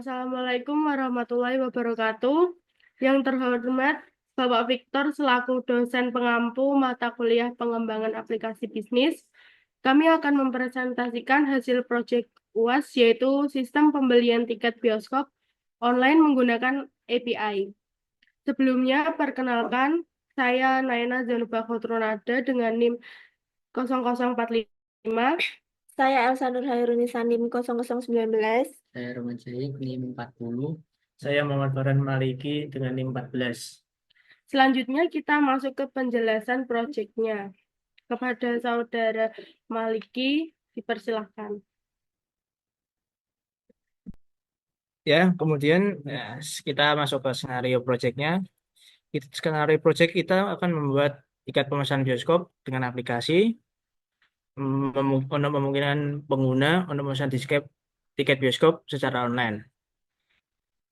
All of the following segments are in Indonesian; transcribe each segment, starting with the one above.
Assalamualaikum warahmatullahi wabarakatuh. Yang terhormat Bapak Victor selaku dosen pengampu mata kuliah pengembangan aplikasi bisnis, kami akan mempresentasikan hasil proyek UAS yaitu sistem pembelian tiket bioskop online menggunakan API. Sebelumnya, perkenalkan, saya Naina Zanuba Khotronada dengan NIM 0045. Saya Elsa Nurhairunisa NIM 0019. Saya Roman Syahid, NIM 40. Saya Muhammad Farhan Maliki dengan NIM 14. Selanjutnya kita masuk ke penjelasan proyeknya. Kepada Saudara Maliki, dipersilahkan. Ya, kemudian kita masuk ke skenario proyeknya. Skenario proyek kita akan membuat tiket pemesanan bioskop dengan aplikasi untuk memungkinkan pengguna untuk memesan tiket bioskop secara online.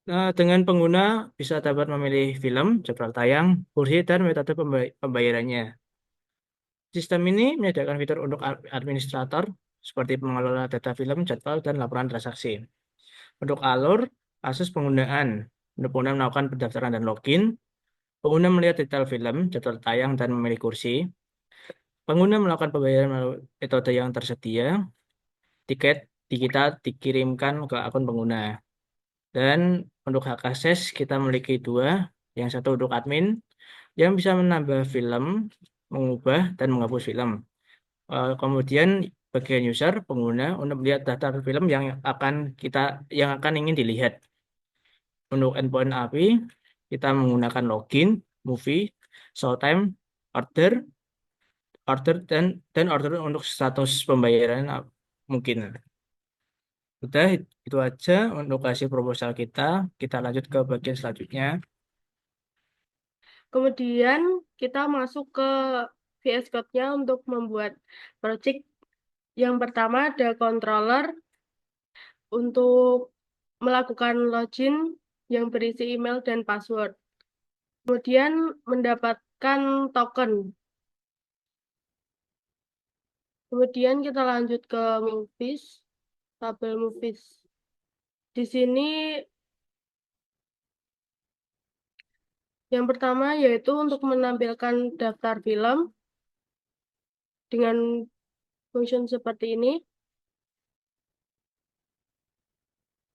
Dengan pengguna bisa dapat memilih film, jadwal tayang, kursi, dan metode pembayarannya. Sistem ini menyediakan fitur untuk administrator seperti pengelola data film, jadwal, dan laporan transaksi. Untuk alur, akses penggunaan. Untuk pengguna melakukan pendaftaran dan login, pengguna melihat detail film, jadwal tayang, dan memilih kursi. Pengguna melakukan pembayaran melalui metode yang tersedia. Tiket digital dikirimkan ke akun pengguna. Dan untuk hak akses, kita memiliki dua. Yang satu untuk admin, yang bisa menambah film, mengubah, dan menghapus film. Kemudian bagian user pengguna untuk melihat daftar film yang akan ingin dilihat. Untuk endpoint API kita menggunakan login, movie, showtime, order, order dan order untuk status pembayaran mungkin. Udah itu aja untuk kasih proposal kita. Kita lanjut ke bagian selanjutnya. Kemudian kita masuk ke VS Code-nya untuk membuat project. Yang pertama ada controller untuk melakukan login yang berisi email dan password. Kemudian mendapatkan token. Kemudian kita lanjut ke movies, tabel movies. Di sini yang pertama yaitu untuk menampilkan daftar film dengan function seperti ini.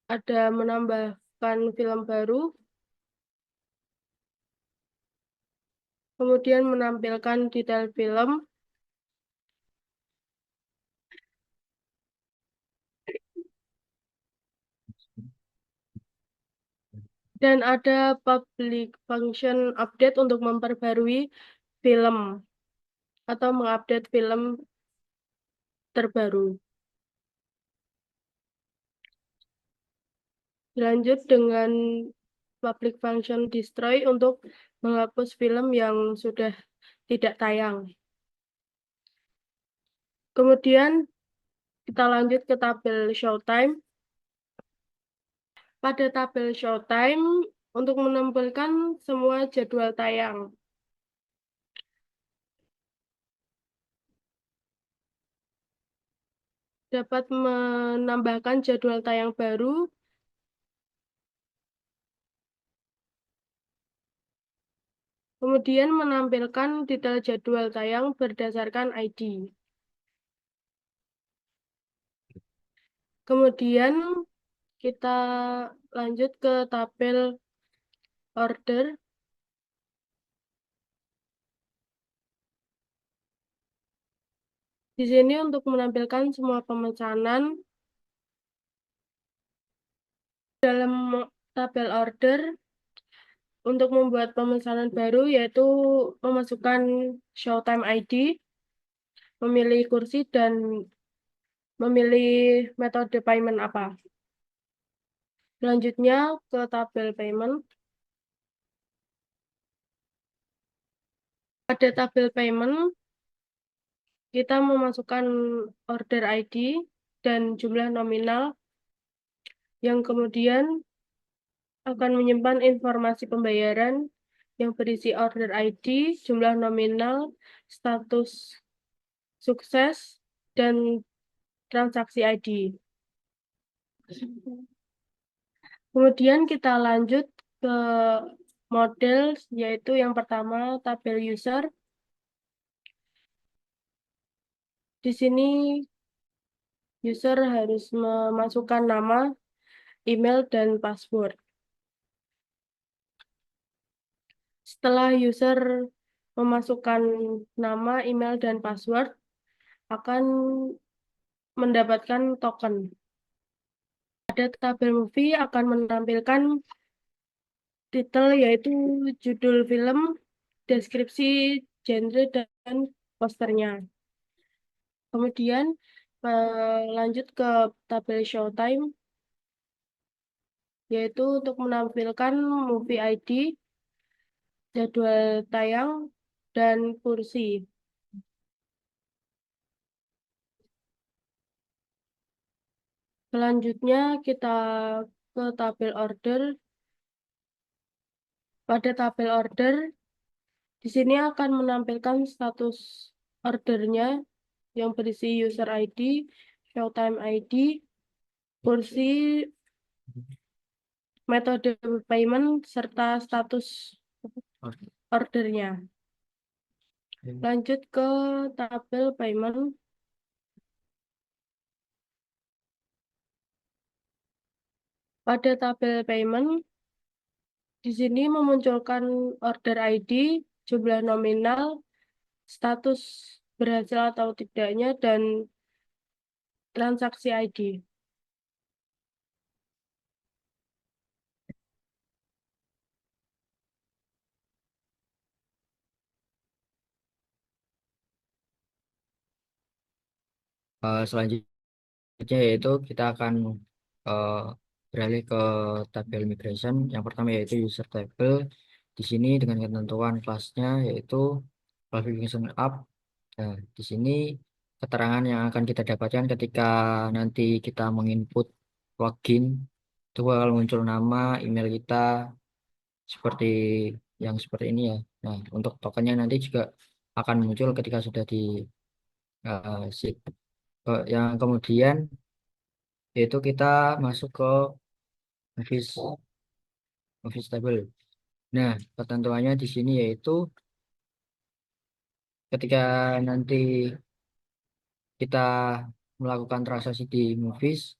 Ada menambahkan film baru, kemudian menampilkan detail film, dan ada public function update untuk memperbarui film atau mengupdate film terbaru. Lanjut dengan public function destroy untuk menghapus film yang sudah tidak tayang. Kemudian kita lanjut ke tabel showtime. Pada tabel showtime untuk menampilkan semua jadwal tayang. Dapat menambahkan jadwal tayang baru, kemudian menampilkan detail jadwal tayang berdasarkan ID. Kemudian kita lanjut ke tabel order. Di sini untuk menampilkan semua pemesanan dalam tabel order untuk membuat pemesanan baru yaitu memasukkan showtime ID, memilih kursi, dan memilih metode payment apa. Selanjutnya ke tabel payment. Pada tabel payment, kita memasukkan order ID dan jumlah nominal yang kemudian akan menyimpan informasi pembayaran yang berisi order ID, jumlah nominal, status sukses, dan transaksi ID. Kemudian kita lanjut ke model, yaitu yang pertama tabel user. Di sini user harus memasukkan nama, email, dan password. Setelah user memasukkan nama, email, dan password, akan mendapatkan token. Pada tabel movie akan menampilkan titel, yaitu judul film, deskripsi, genre, dan posternya. Kemudian lanjut ke tabel showtime, yaitu untuk menampilkan movie ID, jadwal tayang, dan kursi. Selanjutnya kita ke tabel order. Pada tabel order, di sini akan menampilkan status ordernya yang berisi user ID, showtime ID, kursi, metode payment, serta status ordernya. Lanjut ke tabel payment. Pada tabel payment, di sini memunculkan order ID, jumlah nominal, status berhasil atau tidaknya, dan transaksi ID. Selanjutnya yaitu kita akan eh, beralih ke tabel migration. Yang pertama yaitu user table. Di sini dengan ketentuan kelasnya yaitu qualification up. Nah, di sini keterangan yang akan kita dapatkan ketika nanti kita menginput login itu bakal muncul nama, email kita seperti yang seperti ini ya. Nah, untuk tokennya nanti juga akan muncul ketika sudah di sheet. Yang kemudian yaitu kita masuk ke office office table. Nah, ketentuannya di sini yaitu ketika nanti kita melakukan transaksi di Movies,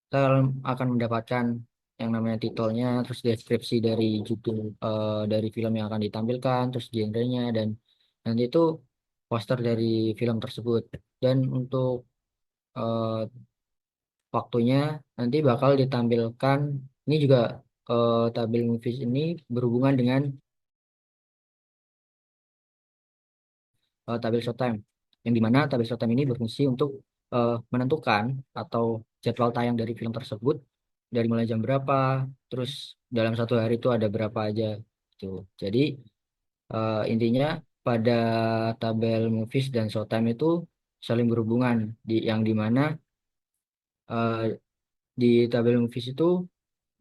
kita akan mendapatkan yang namanya titelnya, terus deskripsi dari judul dari film yang akan ditampilkan, terus genrenya dan nanti itu poster dari film tersebut. Dan untuk eh, waktunya nanti bakal ditampilkan ini juga tabel Movies ini berhubungan dengan tabel showtime yang dimana tabel showtime ini berfungsi untuk menentukan atau jadwal tayang dari film tersebut dari mulai jam berapa terus dalam satu hari itu ada berapa aja gitu. Jadi intinya pada tabel movies dan showtime itu saling berhubungan di yang dimana eh, di tabel movies itu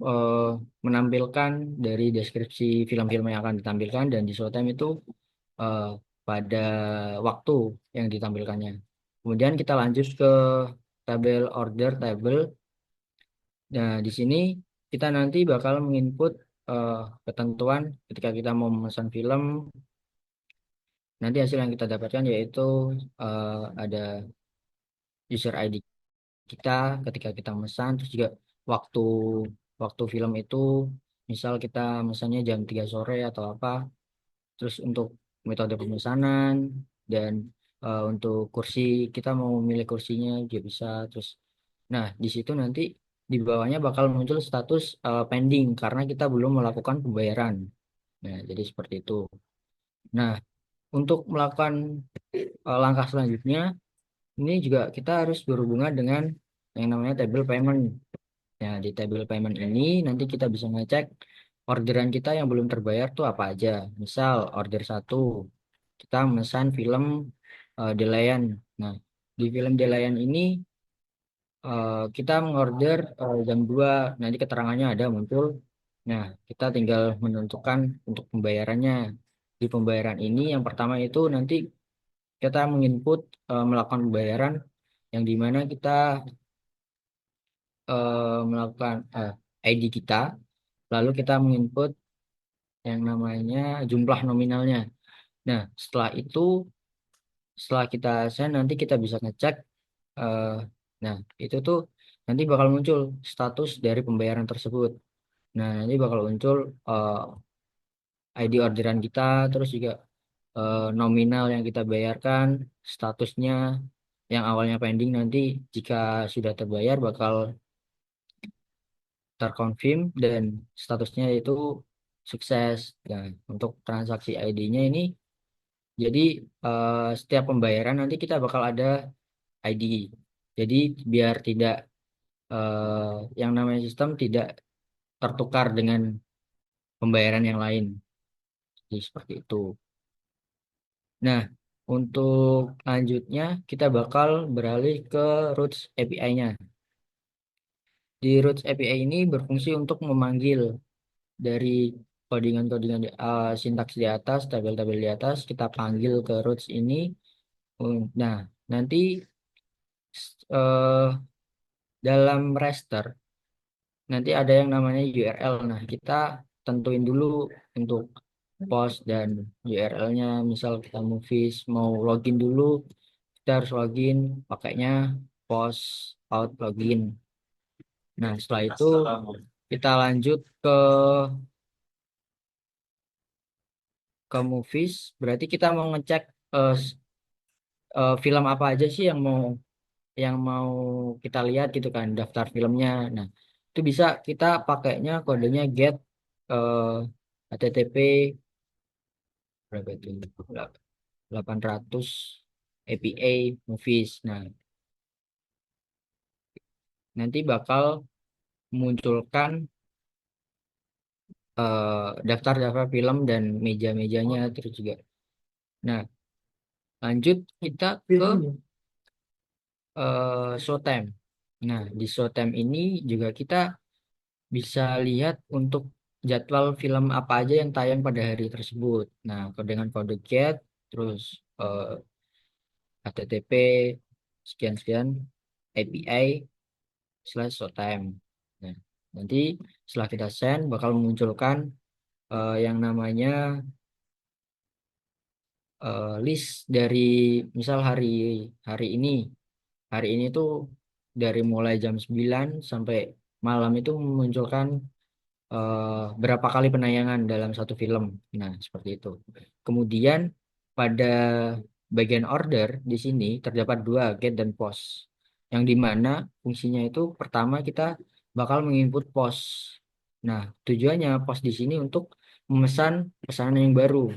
eh, menampilkan dari deskripsi film-film yang akan ditampilkan dan di showtime itu eh, pada waktu yang ditampilkannya. Kemudian kita lanjut ke tabel order table. Nah, di sini kita nanti bakal menginput eh, ketentuan ketika kita mau memesan film. Nanti hasil yang kita dapatkan yaitu ada user ID kita ketika kita memesan, terus juga waktu waktu film itu, misal kita memesannya jam 3 sore atau apa. Terus untuk metode pemesanan dan untuk kursi kita mau milih kursinya juga bisa. Terus, nah di situ nanti di bawahnya bakal muncul status pending karena kita belum melakukan pembayaran. Nah, jadi seperti itu. Nah, untuk melakukan langkah selanjutnya, ini juga kita harus berhubungan dengan yang namanya table payment. Nah, di table payment ini nanti kita bisa ngecek orderan kita yang belum terbayar tuh apa aja. Misal order satu kita memesan film Delayan. Nah, di film Delayan ini kita mengorder jam 2 nanti keterangannya ada muncul. Nah, kita tinggal menentukan untuk pembayarannya. Di pembayaran ini yang pertama itu nanti kita menginput melakukan pembayaran yang dimana kita melakukan ID kita, lalu kita menginput yang namanya jumlah nominalnya. Nah, setelah kita send, nanti kita bisa ngecek. eh, nah, itu tuh nanti bakal muncul status dari pembayaran tersebut. Nah, nanti bakal muncul ID orderan kita, terus juga nominal yang kita bayarkan, statusnya yang awalnya pending, nanti jika sudah terbayar bakal terkonfirm dan statusnya itu sukses. Nah, untuk transaksi ID-nya ini, jadi setiap pembayaran nanti kita bakal ada ID. Jadi biar tidak yang namanya sistem tidak tertukar dengan pembayaran yang lain. Jadi seperti itu. Nah, untuk lanjutnya kita bakal beralih ke Roots API-nya. Di Roots API ini berfungsi untuk memanggil dari codingan-codingan sintaks di atas, tabel-tabel di atas, kita panggil ke Roots ini. Nah, nanti eh, dalam raster nanti ada yang namanya URL. Nah, kita tentuin dulu untuk post dan URL-nya. Misal kita movies mau login dulu, kita harus login pakainya post out login. Nah, setelah itu kita lanjut ke movies. Berarti kita mau ngecek film apa aja sih yang mau kita lihat gitu kan, daftar filmnya. Nah, itu bisa kita pakainya kodenya get eh, http berapa itu, 800 APA movies. Nah, nanti bakal munculkan daftar-daftar film dan meja-mejanya terus juga. Nah, lanjut kita ke Showtime. Nah, di Showtime ini juga kita bisa lihat untuk jadwal film apa aja yang tayang pada hari tersebut. Nah, dengan kode GET, terus HTTP sekian-sekian API slash Showtime. Nah, nanti setelah kita send bakal memunculkan yang namanya list dari misal hari hari ini. Hari ini tuh dari mulai jam 9 sampai malam itu memunculkan berapa kali penayangan dalam satu film. Nah, seperti itu. Kemudian pada bagian order di sini terdapat dua get dan post. Yang di mana fungsinya itu pertama kita bakal menginput post. Nah, tujuannya post di sini untuk memesan pesanan yang baru.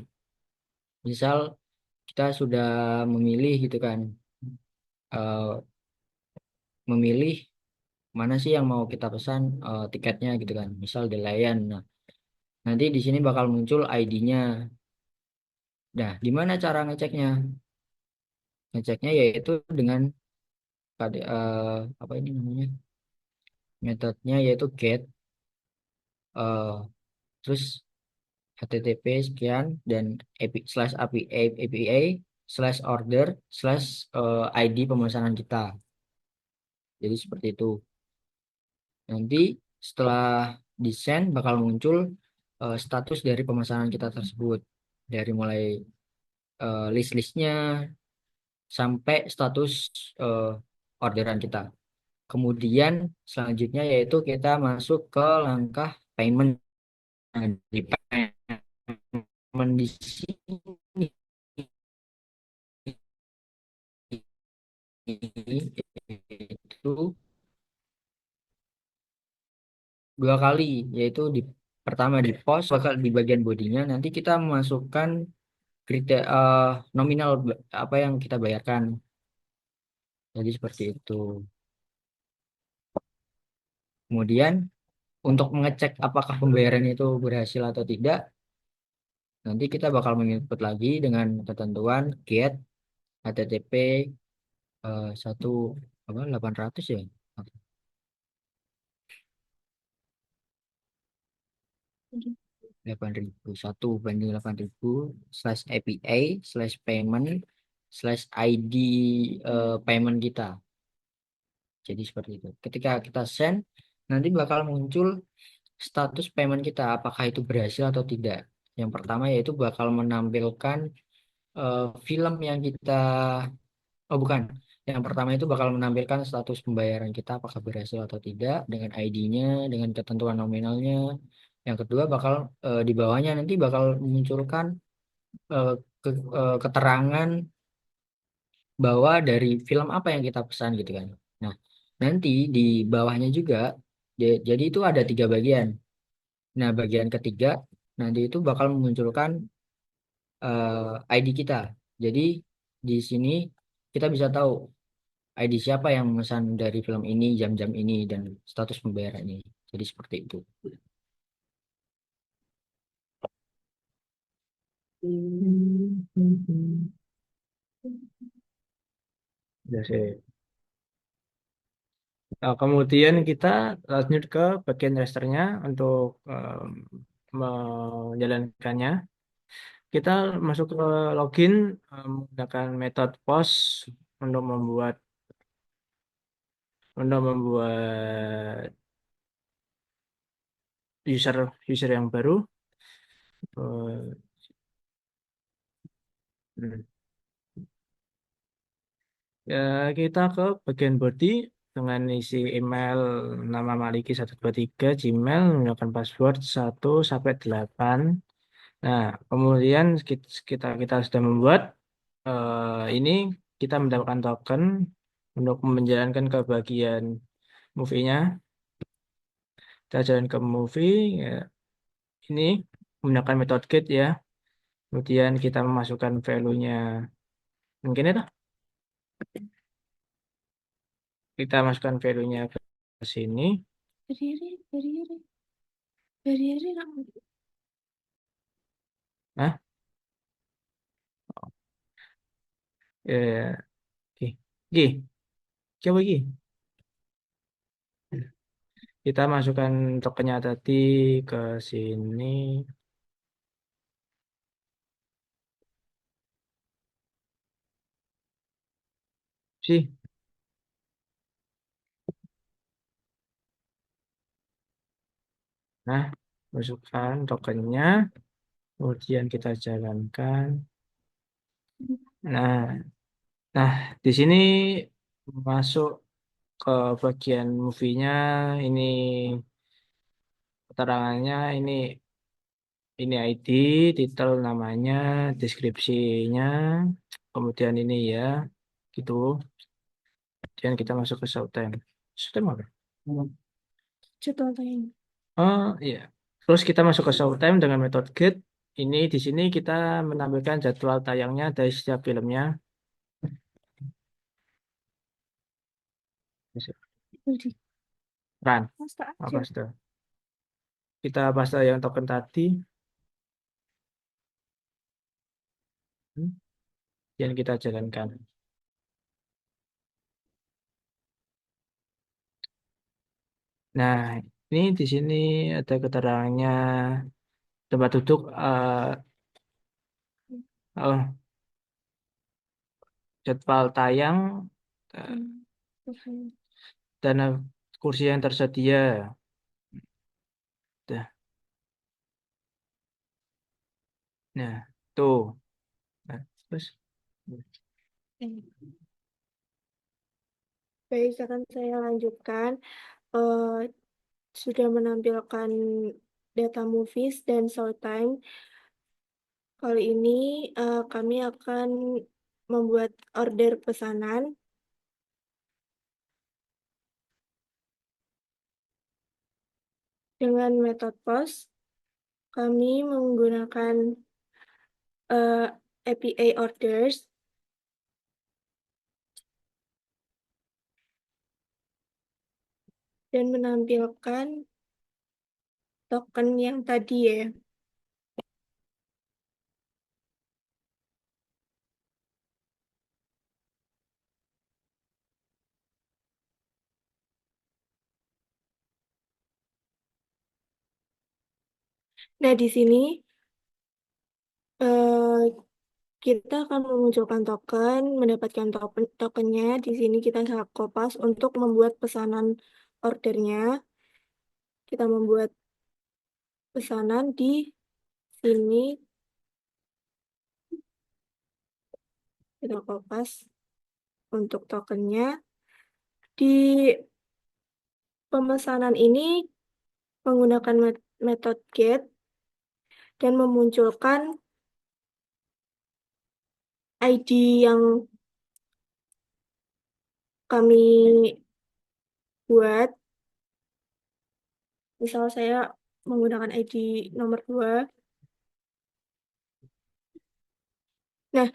Misal kita sudah memilih gitu kan, eh, memilih mana sih yang mau kita pesan tiketnya gitu kan. Misal The Lion. Nah, nanti di sini bakal muncul ID-nya. Nah, gimana cara ngeceknya? Ngeceknya yaitu dengan apa ini namanya? Metodenya yaitu get eh, terus http sekian dan API slash order slash ID pemesanan kita. Jadi seperti itu. Nanti setelah di send bakal muncul status dari pemesanan kita tersebut dari mulai list-listnya sampai status eh, orderan kita. Kemudian selanjutnya yaitu kita masuk ke langkah payment. Nah, di payment di sini itu dua kali, yaitu pertama di post bakal di bagian bodinya nanti kita memasukkan kriteria nominal apa yang kita bayarkan. Jadi seperti itu. Kemudian untuk mengecek apakah pembayaran itu berhasil atau tidak, nanti kita bakal menginput lagi dengan ketentuan get http satu apa 800 ya, 8.000 satu banding 8.000 slash API slash payment slash ID payment kita. Jadi seperti itu. Ketika kita send nanti bakal muncul status payment kita, apakah itu berhasil atau tidak. Yang pertama yaitu bakal menampilkan film yang kita, oh bukan, yang pertama itu bakal menampilkan status pembayaran kita apakah berhasil atau tidak dengan ID-nya, dengan ketentuan nominalnya. Yang kedua bakal di bawahnya nanti bakal memunculkan eh, keterangan bahwa dari film apa yang kita pesan gitu kan. Nah, nanti di bawahnya juga, jadi itu ada 3 bagian. Nah, bagian ketiga nanti itu bakal memunculkan ID kita. Jadi di sini kita bisa tahu ID siapa yang memesan dari film ini, jam-jam ini, dan status pembayaran ini. Jadi seperti itu. Ya sih. Nah, kemudian kita lanjut ke bagian registernya untuk menjalankannya. Kita masuk ke login menggunakan metode post untuk membuat user user yang baru. Eh, hmm. Ya, kita ke bagian body dengan isi email nama Maliki 123 Gmail menggunakan password 1 sampai 8. Nah, kemudian kita sudah membuat ini kita mendapatkan token untuk menjalankan ke bagian movie-nya. Kita jalan ke movie ya, ini menggunakan metode get ya. Kemudian kita memasukkan value-nya. Mungkin itu kita masukkan value-nya ke sini. Berdiri, berdiri, berdiri. Nah, oke. Oke, coba lagi. Kita masukkan tokennya tadi ke sini. Sih. Nah, masukkan tokennya. Kemudian kita jalankan. Nah, nah di sini masuk ke bagian movie-nya. Ini keterangannya ini ID, titel namanya, deskripsinya, kemudian ini ya, gitu. Kemudian kita masuk ke showtime. Showtime apa? Jadwal tayang. Oh iya. Terus kita masuk ke showtime dengan metode get. Ini di sini kita menampilkan jadwal tayangnya dari setiap filmnya. Berdiri. Run. Pasta Apa aja. sudah? Kita paste yang token tadi. Yang kita jalankan. Nah, ini di sini ada keterangannya tempat duduk oh, jadwal tayang eh, Tuhan. dan kursi yang tersedia. Dah. Nah, tuh. Nah, terus Baik, akan saya lanjutkan. Eh, sudah menampilkan data movies dan showtime. Kali ini kami akan membuat order pesanan dengan metode pos. Kami menggunakan APA orders dan menampilkan token yang tadi ya. Nah, di sini eh, kita akan memunculkan token, mendapatkan tokennya. Di sini kita bisa kopas untuk membuat pesanan ordernya. kita membuat pesanan di sini. Kita kopas untuk tokennya. Di pemesanan ini menggunakan metode get dan memunculkan ID yang kami buat. Misal saya menggunakan ID nomor 2. Nah,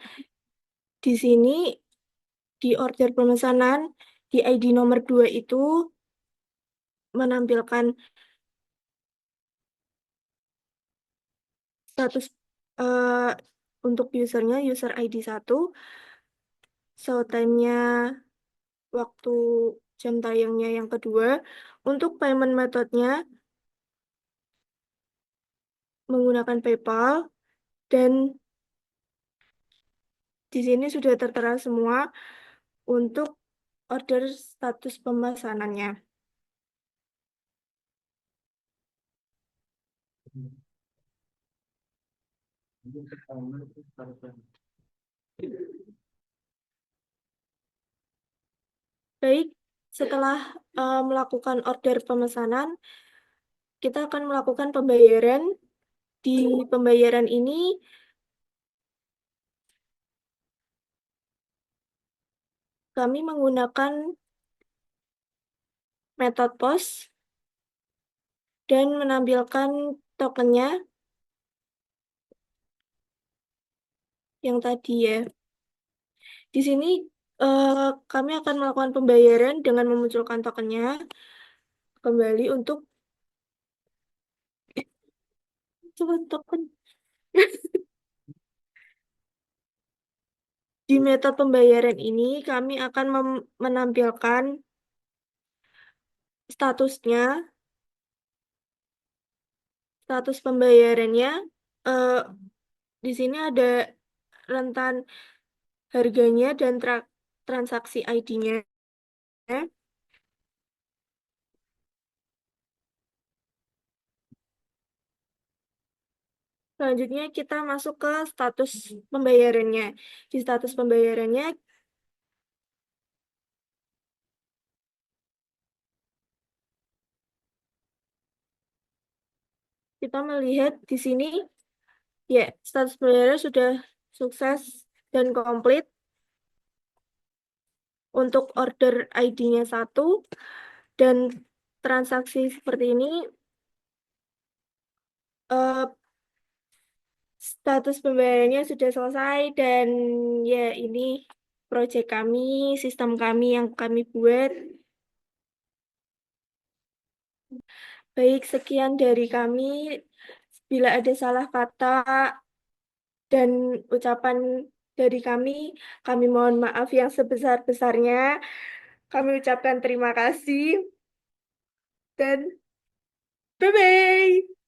di sini di order pemesanan di ID nomor 2 itu menampilkan status untuk usernya, user ID 1, show time-nya, waktu jam tayangnya yang kedua. Untuk payment metode-nya menggunakan PayPal, dan di sini sudah tertera semua untuk order status pemesanannya. Baik, setelah melakukan order pemesanan, kita akan melakukan pembayaran. Di pembayaran ini, kami menggunakan metode POS dan menampilkan tokennya yang tadi ya. Di sini kami akan melakukan pembayaran dengan memunculkan tokennya kembali untuk coba token. Di metode pembayaran ini kami akan menampilkan statusnya, status pembayarannya. eh, di sini ada rentan harganya dan transaksi ID-nya. Selanjutnya kita masuk ke status pembayarannya. Di status pembayarannya kita melihat di sini ya, status pembayaran sudah sukses dan komplit. Untuk order ID-nya 1 dan transaksi seperti ini, status pembayarannya sudah selesai, dan ya ini proyek kami, sistem kami yang kami buat. Baik, sekian dari kami. Bila ada salah kata dan ucapan dari kami mohon maaf yang sebesar-besarnya. Kami ucapkan terima kasih dan bye-bye.